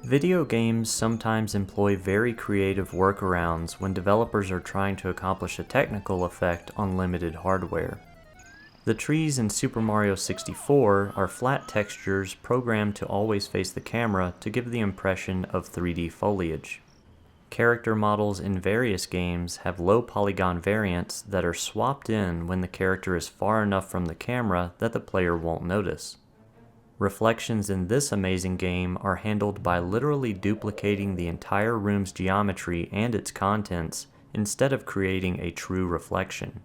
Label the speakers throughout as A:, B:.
A: Video games sometimes employ very creative workarounds when developers are trying to accomplish a technical effect on limited hardware. The trees in Super Mario 64 are flat textures programmed to always face the camera to give the impression of 3D foliage. Character models in various games have low polygon variants that are swapped in when the character is far enough from the camera that the player won't notice. Reflections in this amazing game are handled by literally duplicating the entire room's geometry and its contents instead of creating a true reflection.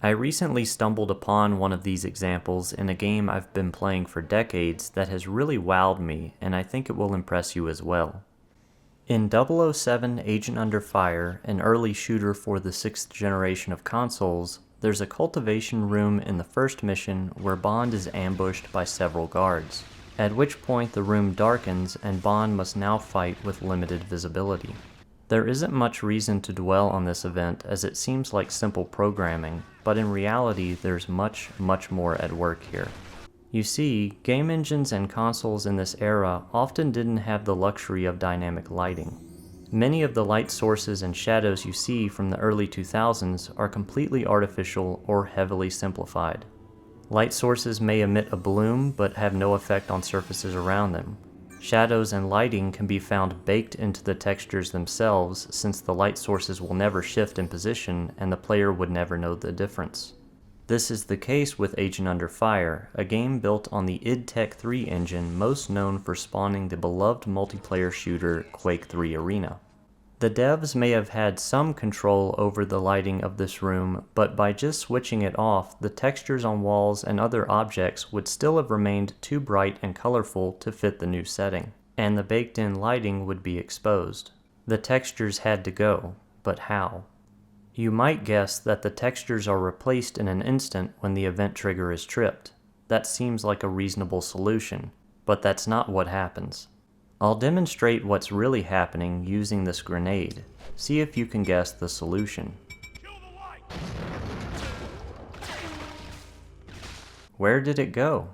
A: I recently stumbled upon one of these examples in a game I've been playing for decades that has really wowed me, and I think it will impress you as well. In 007 Agent Under Fire, an early shooter for the 6th generation of consoles, there's a cultivation room in the first mission where Bond is ambushed by several guards, at which point the room darkens and Bond must now fight with limited visibility. There isn't much reason to dwell on this event as it seems like simple programming, but in reality there's much more at work here. You see, game engines and consoles in this era often didn't have the luxury of dynamic lighting. Many of the light sources and shadows you see from the early 2000s are completely artificial or heavily simplified. Light sources may emit a bloom but have no effect on surfaces around them. Shadows and lighting can be found baked into the textures themselves since the light sources will never shift in position and the player would never know the difference. This is the case with Agent Under Fire, a game built on the id Tech 3 engine most known for spawning the beloved multiplayer shooter Quake 3 Arena. The devs may have had some control over the lighting of this room, but by just switching it off, the textures on walls and other objects would still have remained too bright and colorful to fit the new setting, and the baked-in lighting would be exposed. The textures had to go, but how? You might guess that the textures are replaced in an instant when the event trigger is tripped. That seems like a reasonable solution, but that's not what happens. I'll demonstrate what's really happening using this grenade. See if you can guess the solution. Where did it go?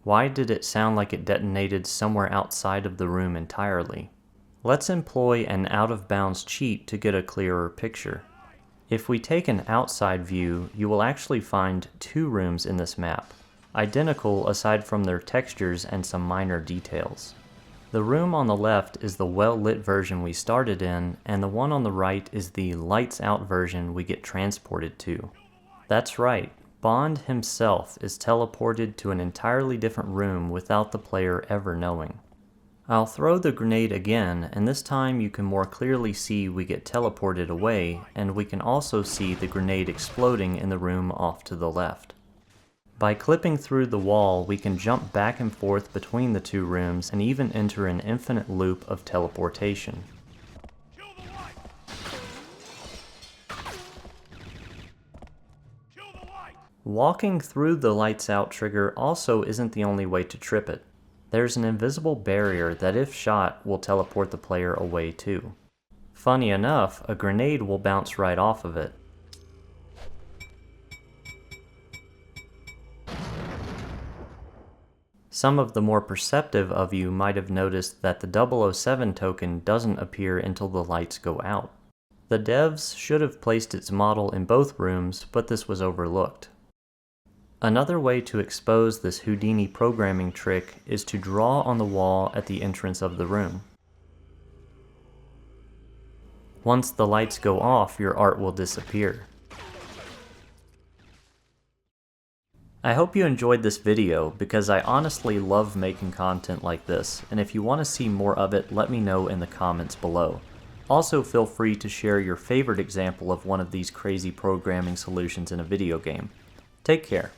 A: Why did it sound like it detonated somewhere outside of the room entirely? Let's employ an out-of-bounds cheat to get a clearer picture. If we take an outside view, you will actually find two rooms in this map, identical aside from their textures and some minor details. The room on the left is the well-lit version we started in, and the one on the right is the lights-out version we get transported to. That's right, Bond himself is teleported to an entirely different room without the player ever knowing. I'll throw the grenade again, and this time you can more clearly see we get teleported away, and we can also see the grenade exploding in the room off to the left. By clipping through the wall, we can jump back and forth between the two rooms and even enter an infinite loop of teleportation. Walking through the lights out trigger also isn't the only way to trip it. There's an invisible barrier that if shot will teleport the player away too. Funny enough, a grenade will bounce right off of it. Some of the more perceptive of you might have noticed that the 007 token doesn't appear until the lights go out. The devs should have placed its model in both rooms, but this was overlooked. Another way to expose this Houdini programming trick is to draw on the wall at the entrance of the room. Once the lights go off, your art will disappear. I hope you enjoyed this video because I honestly love making content like this, and if you want to see more of it, let me know in the comments below. Also feel free to share your favorite example of one of these crazy programming solutions in a video game. Take care.